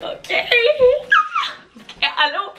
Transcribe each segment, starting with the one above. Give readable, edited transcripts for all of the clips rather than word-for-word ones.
Ok. Allô?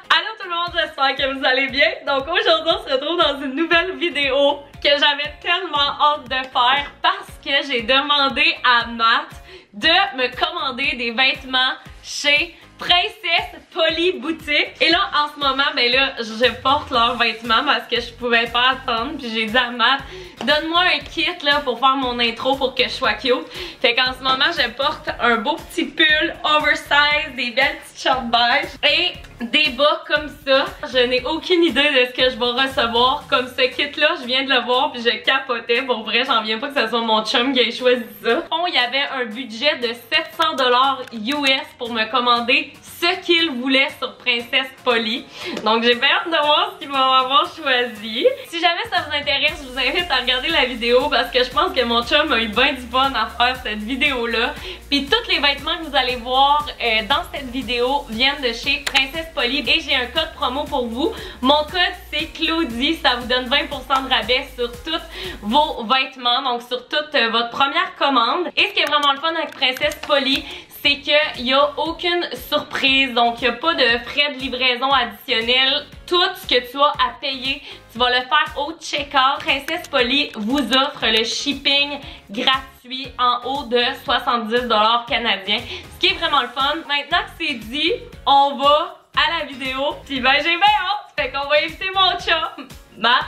Allô tout le monde, j'espère que vous allez bien. Donc aujourd'hui on se retrouve dans une nouvelle vidéo que j'avais tellement hâte de faire parce que j'ai demandé à Matt de me commander des vêtements chez Princess Polly Boutique. Et là en ce moment, ben là, je porte leurs vêtements parce que je pouvais pas attendre. Puis j'ai dit à Matt, donne-moi un kit là pour faire mon intro pour que je sois cute. Fait qu'en ce moment, je porte un beau petit pull oversize, des belles petites shorts beige et des bas comme ça. Je n'ai aucune idée de ce que je vais recevoir. Comme ce kit là, je viens de le voir puis je capotais. Pour vrai, j'en viens pas que ce soit mon chum qui ait choisi ça. Bon, il y avait un budget de 700$ US pour me commander ce qu'il voulait sur Princess Polly. Donc j'ai bien hâte de voir ce qu'il va avoir choisi. Si jamais ça vous intéresse, je vous invite à regarder la vidéo parce que je pense que mon chum a eu bien du fun à faire cette vidéo-là. Puis tous les vêtements que vous allez voir dans cette vidéo viennent de chez Princess Polly et j'ai un code promo pour vous. Mon code c'est Claudie, ça vous donne 20% de rabais sur tous vos vêtements, donc sur toute votre première commande. Et ce qui est vraiment le fun avec Princess Polly, c'est qu'il n'y a aucune surprise, donc il n'y a pas de frais de livraison additionnels. Tout ce que tu as à payer, tu vas le faire au check-out. Princess Polly vous offre le shipping gratuit en haut de 70$ canadiens, ce qui est vraiment le fun. Maintenant que c'est dit, on va à la vidéo. Puis ben j'ai bien hâte, fait qu'on va inviter mon chum, Matt.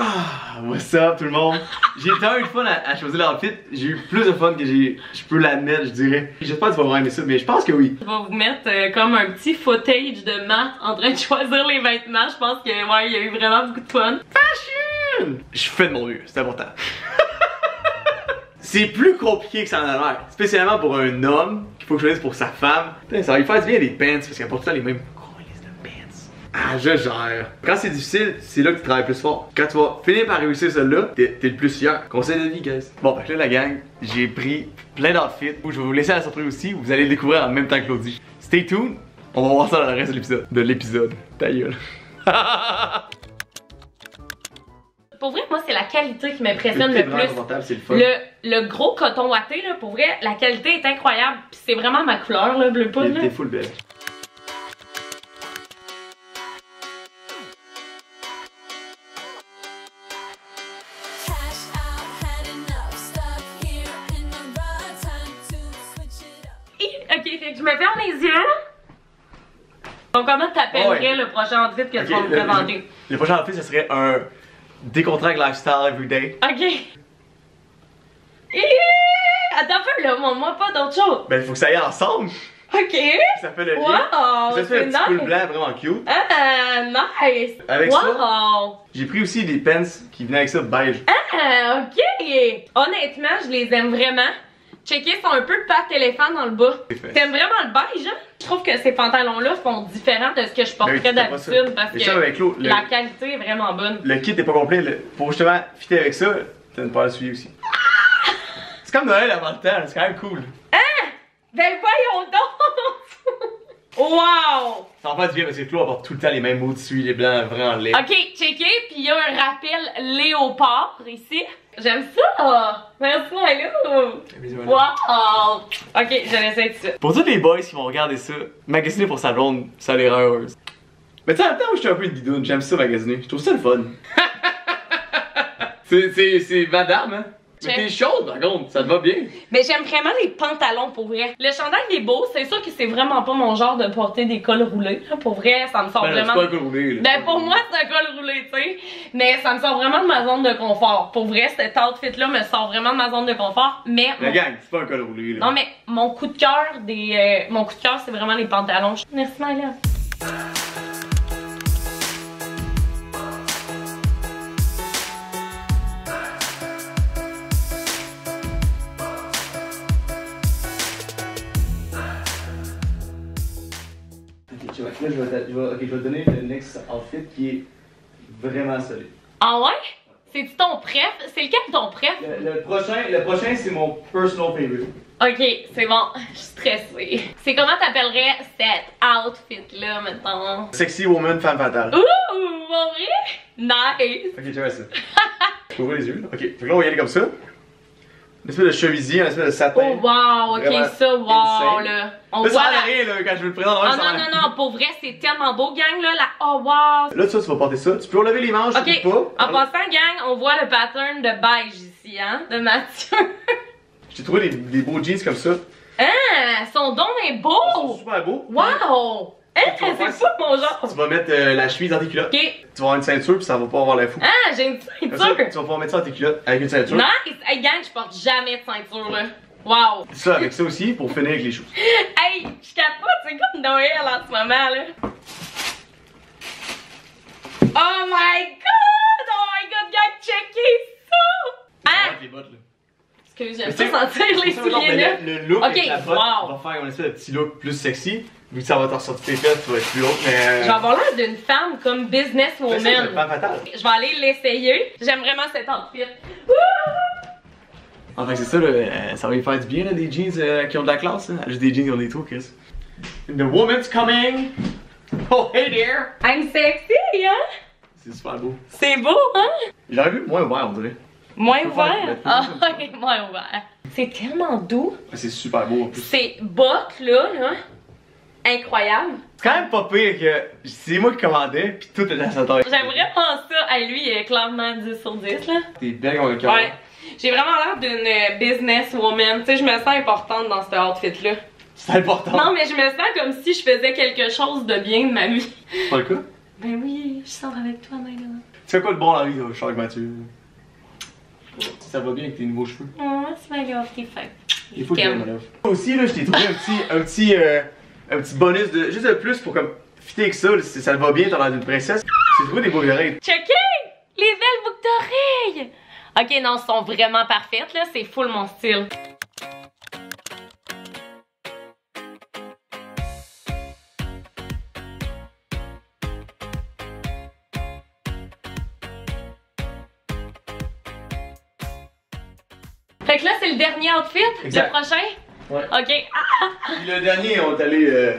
Ah, what's up tout le monde? J'ai tellement eu de fun à choisir l'outfit, j'ai eu plus de fun que je peux l'admettre, je dirais. J'espère que tu vas vraiment aimer ça, mais je pense que oui. Je vais vous mettre comme un petit footage de Matt en train de choisir les vêtements. Je pense que ouais, il y a eu vraiment beaucoup de fun. Fashion! Je fais de mon mieux, c'est important. C'est plus compliqué que ça en a l'air, spécialement pour un homme qu'il faut choisir pour sa femme. Putain, ça va lui faire du bien les pants parce qu'elle porte tout le temps les mêmes. Ah, je gère. Quand c'est difficile, c'est là que tu travailles plus fort. Quand tu vas finir par réussir celle-là, t'es le plus fier. Conseil de vie, guys. Bon, fait que là, la gang, j'ai pris plein d'outfits. Je vais vous laisser la surprise aussi. Vous allez le découvrir en même temps que Claudie. Stay tuned. On va voir ça dans le reste de l'épisode. Ta gueule. Pour vrai, moi, c'est la qualité qui m'impressionne le plus. C'est le fun. Le gros coton watté, là, pour vrai, la qualité est incroyable. Puis c'est vraiment ma couleur, là, bleu poudre. T'es full belle. Ok, fait que je me ferme les yeux. Donc comment t'appellerais le prochain outfit que tu vas me présenter? Le prochain outfit, ce serait un décontract lifestyle everyday. Ok. Attends un peu là, montre-moi pas d'autre chose. Ben, il faut que ça aille ensemble. Ok. Ça fait le lien. Wow, ça fait un petit pull blanc vraiment cute. Ah, nice. Avec wow. ça, j'ai pris aussi des pants qui venaient avec ça beige. Ah, ok. Honnêtement, je les aime vraiment. Checker, ils sont un peu patte éléphant dans le bas. T'aimes vraiment le beige, hein? Je trouve que ces pantalons-là sont différents de ce que je porterais d'habitude parce que la qualité est vraiment bonne. Le kit est pas complet. Pour justement fitter avec ça, t'as une paire de souliers aussi. C'est comme Noël avant le temps, c'est quand même cool. Hein? Ben voyons donc! Wow! Ça en fait du bien parce que Claude porte tout le temps les mêmes mots de souliers blancs vraiment laids. Ok, checker, puis il y a un rappel léopard ici. J'aime ça! Merci, hello! Wow! Ok, je l'essaie tout de suite. Pour tous les boys qui vont regarder ça, magasiner pour sa blonde, ça les rend heureuse. Mais tu sais, en même temps, je suis un peu une bidoune, j'aime ça magasiner, je trouve ça le fun. C'est madame, hein? Mais t'es chaude par contre, ça te va bien. Mais j'aime vraiment les pantalons pour vrai. Le chandail il est beau, c'est sûr que c'est vraiment pas mon genre de porter des cols roulés. Pour vrai, ça me sort vraiment. C'est pas un col roulé là. Ben pour moi c'est un col roulé, tu sais. Mais ça me sort vraiment de ma zone de confort. Pour vrai, cet outfit là me sort vraiment de ma zone de confort. Mais la gang, c'est pas un col roulé là. Non mais mon coup de cœur c'est vraiment les pantalons. Merci Maëla. Là, je vais te donner le next outfit qui est vraiment solide. Ah ouais? C'est-tu ton préf? C'est lequel ton préf? Le prochain c'est mon personal favorite. Ok, c'est bon, je suis stressée. C'est comment t'appellerais cet outfit-là, mettons? Sexy woman, femme fatale. Ouh, bon vrai? Nice! Ok, tu vois ça. Je peux ouvrir les yeux, là. Ok, donc là on va y aller comme ça. Une espèce de chevisier, une espèce de satin. Oh wow, ok, Vraiment ça, wow, insane. là. On Là, voit ça la... a rien, là, quand je veux le présenter. Oh non, pour vrai, c'est tellement beau, gang, là. Oh wow. Là, ça, tu vas porter ça. Tu peux relever les manches, Ok, ou pas. en passant, gang, on voit le pattern de beige ici, hein, de Mathieu. J'ai trouvé des beaux jeans comme ça. Hein, son don est Ils sont beau. super beaux. Wow. Hein, Tu vas c'est faire fou mon genre. Tu vas mettre la chemise dans tes culottes. Ok. Tu vas avoir une ceinture, puis ça va pas avoir l'air fou. Ah, j'ai une Comme ça, tu ceinture. vas pouvoir mettre ça dans tes culottes avec une ceinture. Nice. Hey, gang, je porte jamais de ceinture, là. Wow. Ça, avec ça aussi, pour finir avec les choses. Hey, je capote, c'est comme Noël en ce moment, là. Oh my god, gang, checkez ça! Hein? Les bottes, là. Excuse, j'aime pas sentir les souliers, là. Le look Ok, avec la botte wow. va faire un espèce de petit look plus sexy. Vu que ça va t'en sortir tes fesses, tu vas être plus haut, mais. Je vais avoir l'air d'une femme comme C'est businesswoman. une femme fatale. Je vais aller l'essayer. J'aime vraiment cet outfit. Enfin, c'est ça, là, ça va lui faire du bien, là, des jeans qui ont de la classe. Hein. Juste des jeans qui ont des trous, Chris. The woman's coming! Oh, hey there! I'm sexy, hein? C'est super beau. C'est beau, hein? J'aurais vu moins ouvert, on dirait. Moins Faut faire- ouvert. faut Ah, faire- ok, moins ouvert. C'est tellement doux. C'est super beau en plus. Ces bottes là, incroyable. C'est quand même pas pire que c'est moi qui commandais, pis tout était à sa taille. J'aime vraiment ça. Hey, lui, il est clairement 10 sur 10, là. T'es belle comme un cœur. Ouais. J'ai vraiment l'air d'une businesswoman. Tu sais, je me sens importante dans ce outfit-là. C'est important. Non, mais je me sens comme si je faisais quelque chose de bien de ma vie. C'est pas le cas? Ben oui, je sors avec toi, Maïla. Tu fais quoi le bon dans la vie, Charles Mathieu? Ça va bien avec tes nouveaux cheveux. Oh, c'est Maïla, t'es fin. Il faut que j'aime, là. Aussi, là, je t'ai trouvé un petit bonus de. Juste de plus pour comme fitter avec ça, là, si ça va bien, t'as l'air d'une princesse. J'ai trouvé des boucles d'oreilles. Checkez! Les belles boucles d'oreilles! Ok, non, elles sont vraiment parfaites, là. C'est full mon style. Fait que là, c'est le dernier outfit? Exact. Le prochain? Ouais. Ok. Ah, Puis le dernier, on est allé.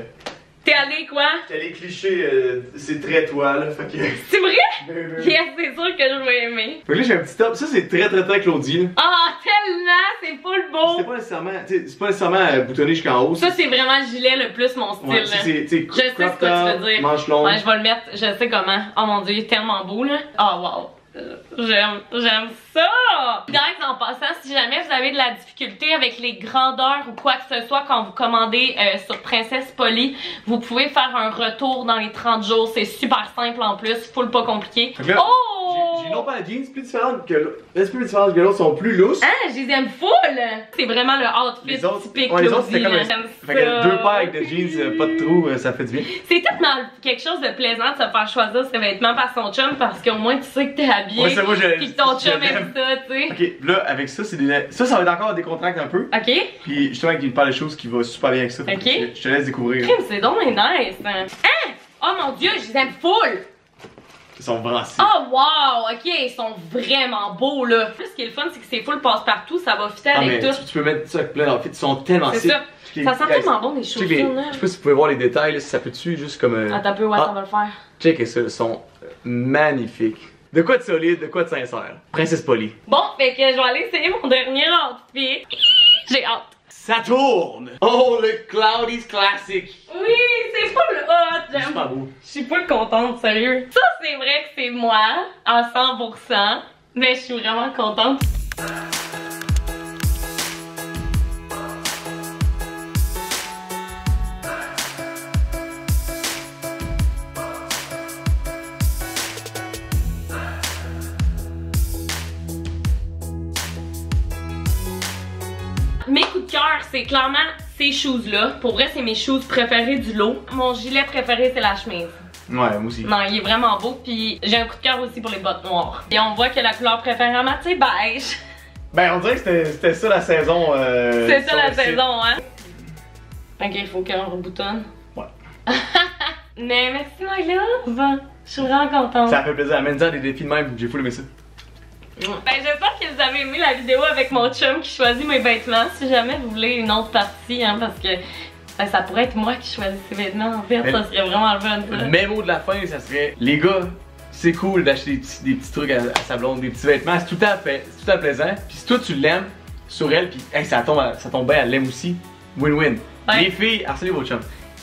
t'es allé quoi? T'es allé clicher ces traits, toi, là. Fait que. C'est vrai? Ben, ben. Yes, c'est sûr que je vais aimer. Fait que là, j'ai un petit top. Ça, c'est très Claudie, là. Ah, tellement! C'est full C'est beau! pas nécessairement, tu sais, c'est pas nécessairement boutonné jusqu'en haut. Ça, c'est vraiment le gilet le plus mon style, Ouais, là. c'est, tu sais, Je sais ce que tu veux dire. manche longue. Ouais, je vais le mettre, je sais comment. Oh mon dieu, il est tellement beau, là. Oh wow. J'aime ça! Guys, en passant, si jamais vous avez de la difficulté avec les grandeurs ou quoi que ce soit quand vous commandez sur Princesse Polly, vous pouvez faire un retour dans les 30 jours. C'est super simple en plus, full pas compliqué. Fait que là, Oh! j'ai non pas la jeans plus différente que l'autre. Plus différente que l'autre, sont plus lousses. Ah, je les aime full! C'est vraiment le outfit Les autres, typique ouais, les autres c'était Claudie, comme là. un. J'aime Fait que ça. deux paires avec des jeans, pas de trous, ça fait du bien. C'est tellement quelque chose de plaisant de se faire choisir ses vêtements par son chum parce qu'au moins tu sais que t'es habillé. Ouais, ça, moi, Pis que ton je chum l'aime. aime ça, tu sais. Ok, là, avec ça, c'est des. Ça va être encore décontracté un peu. Ok? Puis justement, avec une paire de choses qui va super bien avec ça. Fait que Ok. Je te laisse découvrir. Crime, c'est donc nice. Hein? Oh mon dieu, je les aime full! Ils sont vraiment si. Oh wow, ok, ils sont vraiment beaux là. Plus ce qui est le fun, c'est que c'est full passe-partout, ça va fitter Ah, mais avec tout. tu peux mettre ça avec plein d'outfits, ils sont tellement C'est sick. ça. Ça sent tellement bon les Check les- chaussures là. Je sais pas si vous pouvez voir les détails, là, si ça peut dessus, juste comme. Attends un peu, ouais, Ah. ça va le faire. Check ça, ils sont magnifiques. De quoi de solide, de quoi de sincère. Princesse Polly. Bon, fait que je vais aller essayer mon dernier outfit. J'ai hâte. Ça tourne! Oh, le Cloudy's Classic! Oui, c'est full hot, C'est j'aime. super beau. Je suis pas contente, sérieux. Ça, c'est vrai que c'est moi, à 100%. Mais je suis vraiment contente. Mes coups de cœur, c'est clairement ces shoes-là. Pour vrai, c'est mes shoes préférés du lot. Mon gilet préféré, c'est la chemise. Ouais, moi aussi. Non, il est vraiment beau. Puis j'ai un coup de cœur aussi pour les bottes noires. Et on voit que la couleur préférée à Matt, c'est beige. Ben, on dirait que c'était ça la saison. C'est ça sur la le site. saison, hein? Ok, il faut qu'on reboutonne. Ouais. Mais merci, my love. Je suis vraiment contente. Ça fait plaisir. Amène-en des défis de même, j'ai full aimé ça. Ben, j'espère que vous avez aimé la vidéo avec mon chum qui choisit mes vêtements. Si jamais vous voulez une autre partie, hein, parce que ben, ça pourrait être moi qui choisis ces vêtements. En fait, Mais- ça serait vraiment le fun. Le Ça. même mot de la fin, ça serait les gars, c'est cool d'acheter des petits trucs à sa blonde, des petits vêtements, c'est tout le temps plaisant. Puis si toi tu l'aimes, sur elle, puis hey, ça tombe bien, elle l'aime aussi. Win-win. Ouais. Les filles, harcelez vos chums.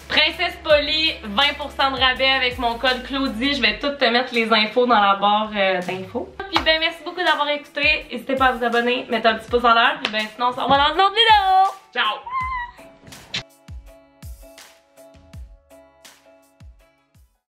Princesse Polly, 20% de rabais avec mon code Claudie. Je vais tout te mettre les infos dans la barre d'infos. Puis ben merci beaucoup d'avoir écouté. N'hésitez pas à vous abonner, mettre un petit pouce en l'air. Puis ben sinon on se revoit dans une autre vidéo.